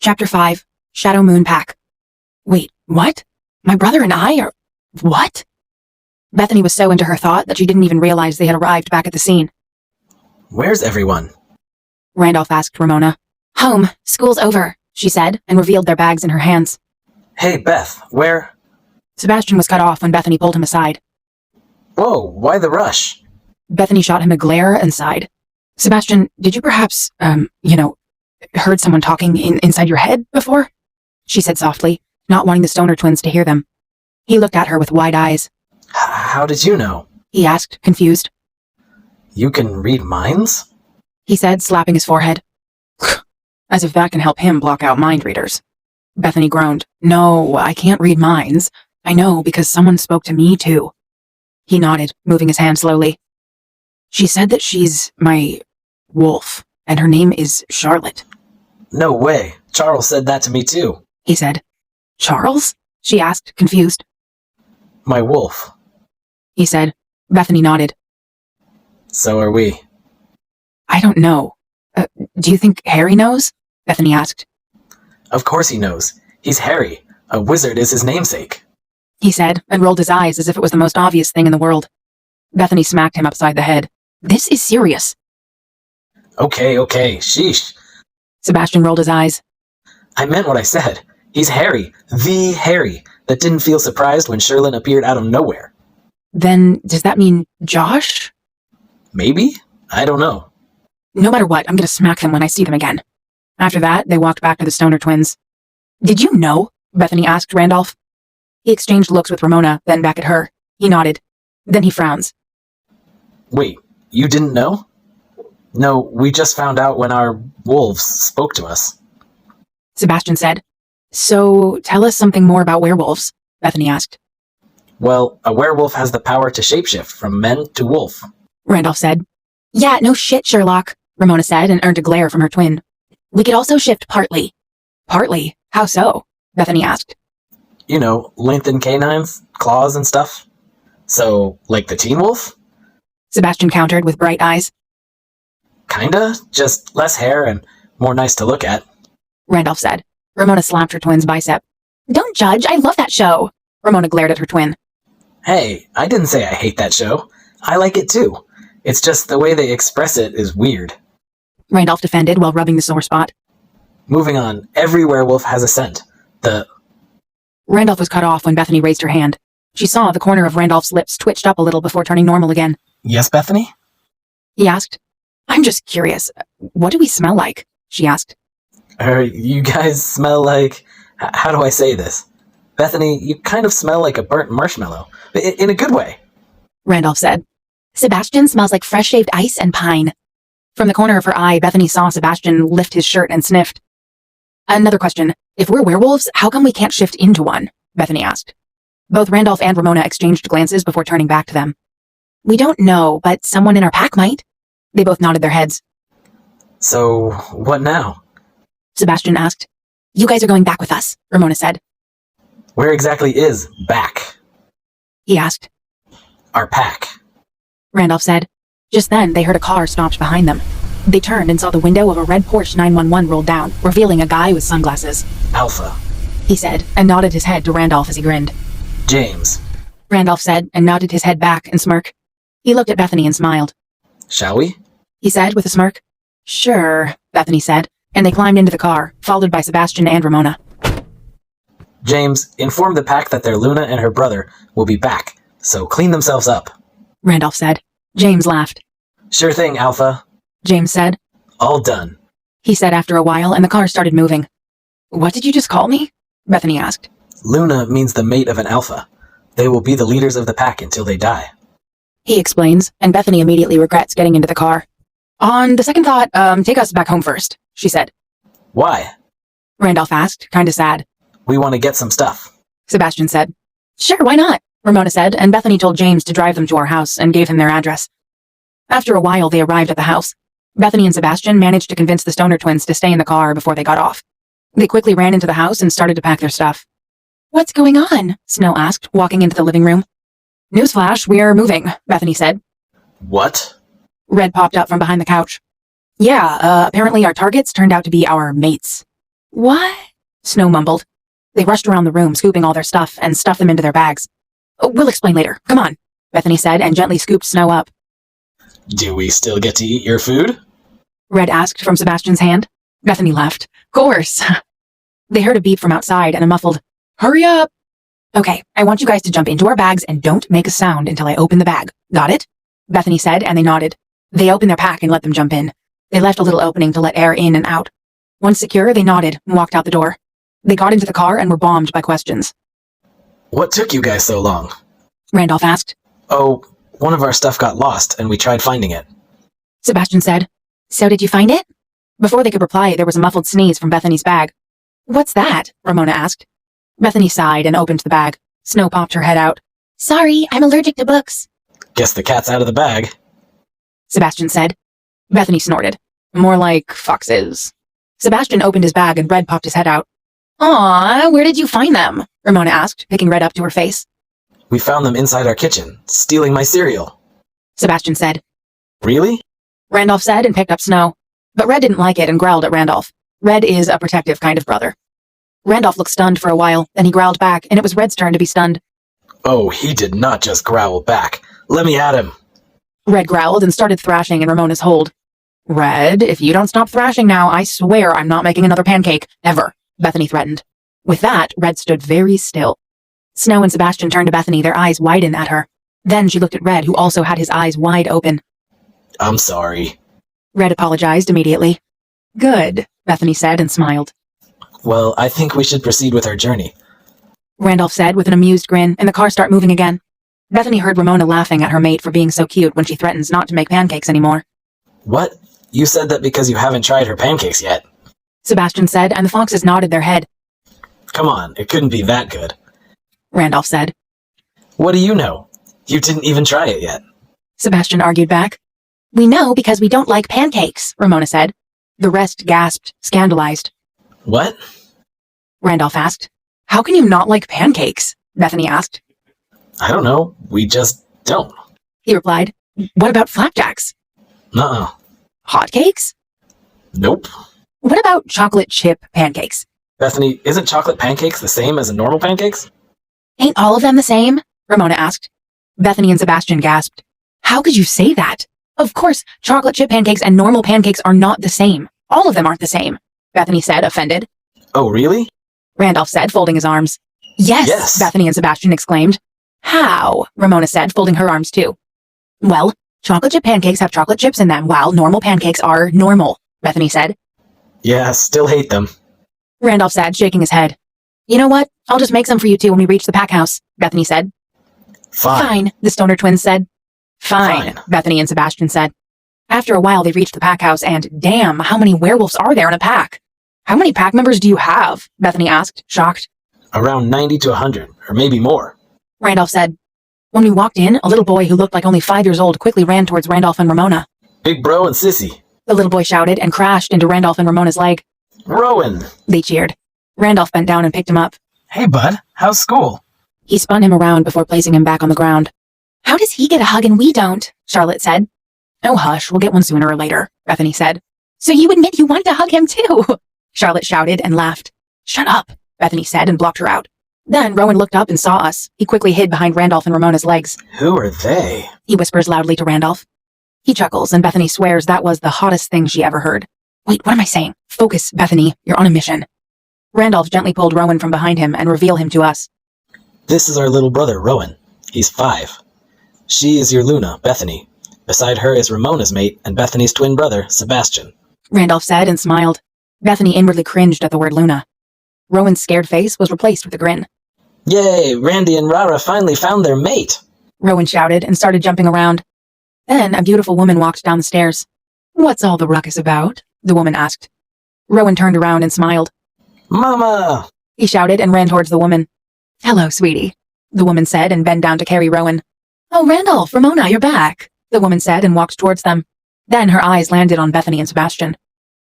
Chapter 5, Shadow Moon Pack. Wait, what? My brother and I are... what? Bethany was so into her thought that she didn't even realize they had arrived back at the scene. Where's everyone? Randolph asked Ramona. Home. School's over, she said, and revealed their bags in her hands. Hey, Beth, where? Sebastian was cut off when Bethany pulled him aside. Whoa, why the rush? Bethany shot him a glare and sighed. Sebastian, did you perhaps, heard someone talking inside your head before? She said softly, not wanting the Stoner twins to hear them. He looked at her with wide eyes. How did you know? He asked, confused. You can read minds? He said, slapping his forehead. As if that can help him block out mind readers. Bethany groaned. No, I can't read minds. I know, because someone spoke to me too. He nodded, moving his hand slowly. She said that she's my wolf, and her name is Charlotte. No way. Charles said that to me too. He said. Charles? She asked, confused. My wolf. He said. Bethany nodded. So are we. I don't know. Do you think Harry knows? Bethany asked. Of course he knows. He's Harry. A wizard is his namesake. He said, and rolled his eyes as if it was the most obvious thing in the world. Bethany smacked him upside the head. This is serious. Okay, sheesh. Sebastian rolled his eyes. I meant what I said. He's Harry. The Harry. That didn't feel surprised when Sherlin appeared out of nowhere. Then, does that mean Josh? Maybe? I don't know. No matter what, I'm going to smack them when I see them again. After that, they walked back to the Stoner twins. Did you know? Bethany asked Randolph. He exchanged looks with Ramona, then back at her. He nodded. Then he frowns. Wait, you didn't know? No, we just found out when our wolves spoke to us. Sebastian said. So, tell us something more about werewolves, Bethany asked. Well, a werewolf has the power to shapeshift from men to wolf. Randolph said. Yeah, no shit, Sherlock, Ramona said and earned a glare from her twin. We could also shift partly. Partly? How so? Bethany asked. You know, lengthened canines, claws and stuff. So, like the teen wolf? Sebastian countered with bright eyes. Kinda, just less hair and more nice to look at. Randolph said. Ramona slapped her twin's bicep. Don't judge, I love that show. Ramona glared at her twin. Hey, I didn't say I hate that show. I like it too. It's just the way they express it is weird. Randolph defended while rubbing the sore spot. Moving on, every werewolf has a scent. Randolph was cut off when Bethany raised her hand. She saw the corner of Randolph's lips twitched up a little before turning normal again. Yes, Bethany? He asked. I'm just curious. What do we smell like? She asked. You guys smell like... How do I say this? Bethany, you kind of smell like a burnt marshmallow. In a good way. Randolph said. Sebastian smells like fresh-shaved ice and pine. From the corner of her eye, Bethany saw Sebastian lift his shirt and sniffed. Another question. If we're werewolves, how come we can't shift into one? Bethany asked. Both Randolph and Ramona exchanged glances before turning back to them. We don't know, but someone in our pack might. They both nodded their heads. So, what now? Sebastian asked. You guys are going back with us, Ramona said. Where exactly is back? He asked. Our pack. Randolph said. Just then, they heard a car stopped behind them. They turned and saw the window of a red Porsche 911 rolled down, revealing a guy with sunglasses. Alpha, he said, and nodded his head to Randolph as he grinned. James, Randolph said, and nodded his head back and smirked. He looked at Bethany and smiled. Shall we? He said with a smirk. Sure, Bethany said, and they climbed into the car, followed by Sebastian and Ramona. James, inform the pack that their Luna and her brother will be back, so clean themselves up. Randolph said. James laughed. Sure thing, Alpha, James said. All done, he said after a while, and the car started moving. What did you just call me? Bethany asked. Luna means the mate of an alpha. They will be the leaders of the pack until they die. He explains, and Bethany immediately regrets getting into the car. On the second thought, take us back home first, she said. Why? Randolph asked, kinda sad. We want to get some stuff, Sebastian said. Sure, why not? Ramona said, and Bethany told James to drive them to our house and gave him their address. After a while, they arrived at the house. Bethany and Sebastian managed to convince the Stoner twins to stay in the car before they got off. They quickly ran into the house and started to pack their stuff. What's going on? Snow asked, walking into the living room. Newsflash, we're moving, Bethany said. What? Red popped up from behind the couch. Yeah, apparently our targets turned out to be our mates. What? Snow mumbled. They rushed around the room, scooping all their stuff, and stuffed them into their bags. We'll explain later. Come on, Bethany said, and gently scooped Snow up. Do we still get to eat your food? Red asked from Sebastian's hand. Bethany laughed. Course. They heard a beep from outside and a muffled, hurry up! Okay, I want you guys to jump into our bags and don't make a sound until I open the bag. Got it? Bethany said, and they nodded. They opened their pack and let them jump in. They left a little opening to let air in and out. Once secure, they nodded and walked out the door. They got into the car and were bombed by questions. What took you guys so long? Randolph asked. Oh, one of our stuff got lost and we tried finding it. Sebastian said. So did you find it? Before they could reply, there was a muffled sneeze from Bethany's bag. What's that? Ramona asked. Bethany sighed and opened the bag. Snow popped her head out. Sorry, I'm allergic to books. Guess the cat's out of the bag. Sebastian said. Bethany snorted. More like foxes. Sebastian opened his bag and Red popped his head out. Aw, where did you find them? Ramona asked, picking Red up to her face. We found them inside our kitchen, stealing my cereal. Sebastian said. Really? Randolph said and picked up Snow. But Red didn't like it and growled at Randolph. Red is a protective kind of brother. Randolph looked stunned for a while, then he growled back, and it was Red's turn to be stunned. Oh, he did not just growl back. Let me at him. Red growled and started thrashing in Ramona's hold. Red, if you don't stop thrashing now, I swear I'm not making another pancake, ever, Bethany threatened. With that, Red stood very still. Snow and Sebastian turned to Bethany, their eyes widened at her. Then she looked at Red, who also had his eyes wide open. I'm sorry. Red apologized immediately. Good, Bethany said and smiled. Well, I think we should proceed with our journey. Randolph said with an amused grin, and the car started moving again. Bethany heard Ramona laughing at her mate for being so cute when she threatens not to make pancakes anymore. What? You said that because you haven't tried her pancakes yet. Sebastian said, and the foxes nodded their head. Come on, it couldn't be that good. Randolph said. What do you know? You didn't even try it yet. Sebastian argued back. We know because we don't like pancakes, Ramona said. The rest gasped, scandalized. What? Randolph asked. How can you not like pancakes? Bethany asked. I don't know. We just don't. He replied. What about flapjacks? Nuh-uh. Hotcakes? Nope. What about chocolate chip pancakes? Bethany, isn't chocolate pancakes the same as normal pancakes? Ain't all of them the same? Ramona asked. Bethany and Sebastian gasped. How could you say that? Of course, chocolate chip pancakes and normal pancakes are not the same. All of them aren't the same, Bethany said, offended. Oh, really? Randolph said, folding his arms. Yes, Bethany and Sebastian exclaimed. How? Ramona said, folding her arms too. Well, chocolate chip pancakes have chocolate chips in them, while normal pancakes are normal, Bethany said. Yeah, still hate them. Randolph said, shaking his head. You know what? I'll just make some for you two when we reach the pack house, Bethany said. Fine, the Stoner twins said. Fine, Bethany and Sebastian said. After a while, they reached the pack house, and damn, how many werewolves are there in a pack? How many pack members do you have? Bethany asked, shocked. Around 90 to 100, or maybe more. Randolph said. When we walked in, a little boy who looked like only 5 years old quickly ran towards Randolph and Ramona. Big bro and sissy. The little boy shouted and crashed into Randolph and Ramona's leg. Rowan! They cheered. Randolph bent down and picked him up. Hey, bud. How's school? He spun him around before placing him back on the ground. How does he get a hug and we don't? Charlotte said. Oh, hush, we'll get one sooner or later, Bethany said. So you admit you want to hug him too? Charlotte shouted and laughed. Shut up, Bethany said and blocked her out. Then Rowan looked up and saw us. He quickly hid behind Randolph and Ramona's legs. Who are they? He whispers loudly to Randolph. He chuckles and Bethany swears that was the hottest thing she ever heard. Wait, what am I saying? Focus, Bethany. You're on a mission. Randolph gently pulled Rowan from behind him and revealed him to us. This is our little brother, Rowan. He's 5. She is your Luna, Bethany. Beside her is Ramona's mate and Bethany's twin brother, Sebastian. Randolph said and smiled. Bethany inwardly cringed at the word Luna. Rowan's scared face was replaced with a grin. Yay, Randy and Rara finally found their mate! Rowan shouted and started jumping around. Then a beautiful woman walked down the stairs. What's all the ruckus about? The woman asked. Rowan turned around and smiled. Mama! He shouted and ran towards the woman. Hello, sweetie, the woman said and bent down to carry Rowan. Oh, Randolph, Ramona, you're back, the woman said and walked towards them. Then her eyes landed on Bethany and Sebastian.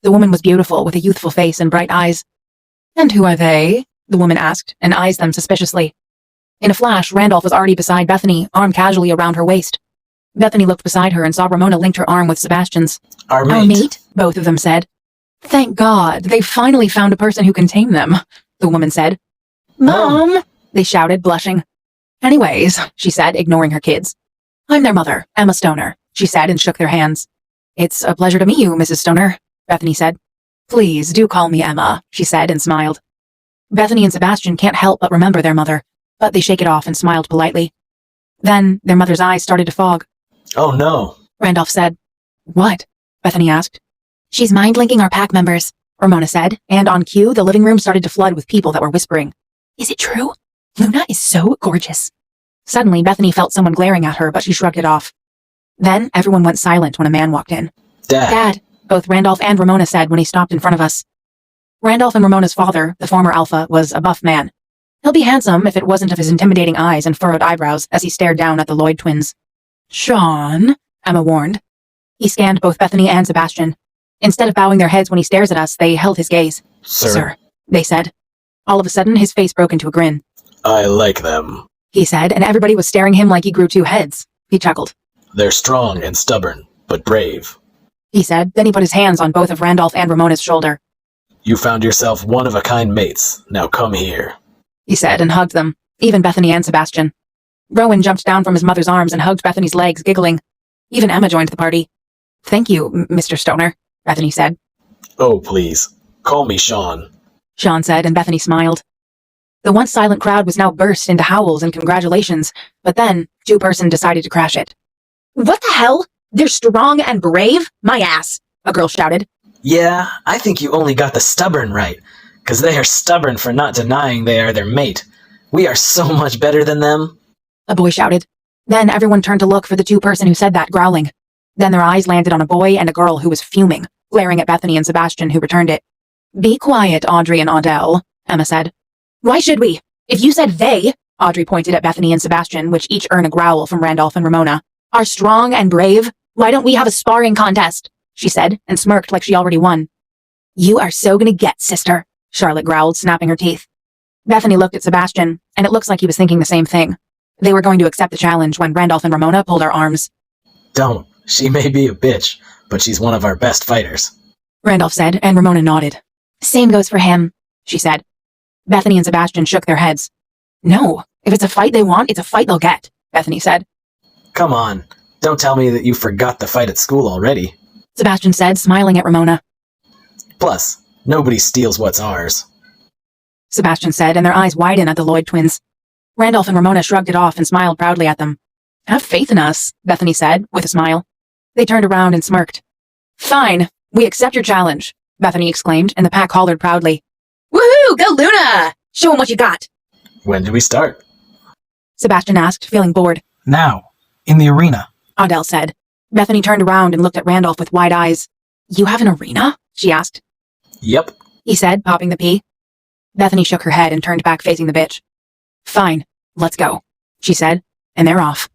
The woman was beautiful with a youthful face and bright eyes. And who are they? The woman asked and eyed them suspiciously. In a flash, Randolph was already beside Bethany, arm casually around her waist. Bethany looked beside her and saw Ramona linked her arm with Sebastian's. Our mate. Our mate, both of them said. Thank God, they finally found a person who can tame them, the woman said. Mom! They shouted, blushing. Anyways, she said, ignoring her kids. I'm their mother, Emma Stoner, she said and shook their hands. It's a pleasure to meet you, Mrs. Stoner, Bethany said. Please do call me Emma, she said and smiled. Bethany and Sebastian can't help but remember their mother, but they shake it off and smiled politely. Then their mother's eyes started to fog. Oh no, Randolph said. What? Bethany asked. She's mind-linking our pack members, Ramona said, and on cue, the living room started to flood with people that were whispering. Is it true? Luna is so gorgeous. Suddenly, Bethany felt someone glaring at her, but she shrugged it off. Then, everyone went silent when a man walked in. Dad, both Randolph and Ramona said when he stopped in front of us. Randolph and Ramona's father, the former Alpha, was a buff man. He'll be handsome if it wasn't of his intimidating eyes and furrowed eyebrows as he stared down at the Lloyd twins. Sean, Emma warned. He scanned both Bethany and Sebastian. Instead of bowing their heads when he stares at us, they held his gaze. Sir, they said. All of a sudden, his face broke into a grin. I like them, He said, and everybody was staring him like he grew two heads. He chuckled. They're strong and stubborn, but brave. He said, then he put his hands on both of Randolph and Ramona's shoulder. You found yourself one-of-a-kind mates. Now come here, He said and hugged them, even Bethany and Sebastian. Rowan jumped down from his mother's arms and hugged Bethany's legs, giggling. Even Emma joined the party. Thank you, Mr. Stoner, Bethany said. Oh, please. Call me Sean. Sean said, and Bethany smiled. The once silent crowd was now burst into howls and congratulations, but then two-person decided to crash it. What the hell? They're strong and brave? My ass, a girl shouted. Yeah, I think you only got the stubborn right, 'cause they are stubborn for not denying they are their mate. We are so much better than them. A boy shouted. Then everyone turned to look for the two-person who said that, growling. Then their eyes landed on a boy and a girl who was fuming, glaring at Bethany and Sebastian, who returned it. Be quiet, Audrey and Audelle, Emma said. Why should we? If you said they, Audrey pointed at Bethany and Sebastian, which each earned a growl from Randolph and Ramona, are strong and brave, why don't we have a sparring contest? She said, and smirked like she already won. You are so gonna get, sister, Charlotte growled, snapping her teeth. Bethany looked at Sebastian, and it looks like he was thinking the same thing. They were going to accept the challenge when Randolph and Ramona pulled our arms. Don't. She may be a bitch, but she's one of our best fighters, Randolph said, and Ramona nodded. Same goes for him, she said. Bethany and Sebastian shook their heads. No, if it's a fight they want, it's a fight they'll get, Bethany said. Come on. Don't tell me that you forgot the fight at school already, Sebastian said, smiling at Ramona. Plus, nobody steals what's ours, Sebastian said, and their eyes widened at the Lloyd twins. Randolph and Ramona shrugged it off and smiled proudly at them. Have faith in us, Bethany said, with a smile. They turned around and smirked. Fine, we accept your challenge, Bethany exclaimed, and the pack hollered proudly. Woohoo, go Luna! Show 'em what you got. When do we start? Sebastian asked, feeling bored. Now, in the arena. Audelle said. Bethany turned around and looked at Randolph with wide eyes. You have an arena? She asked. Yep. He said, popping the pea. Bethany shook her head and turned back facing the bitch. Fine, let's go, she said, and they're off.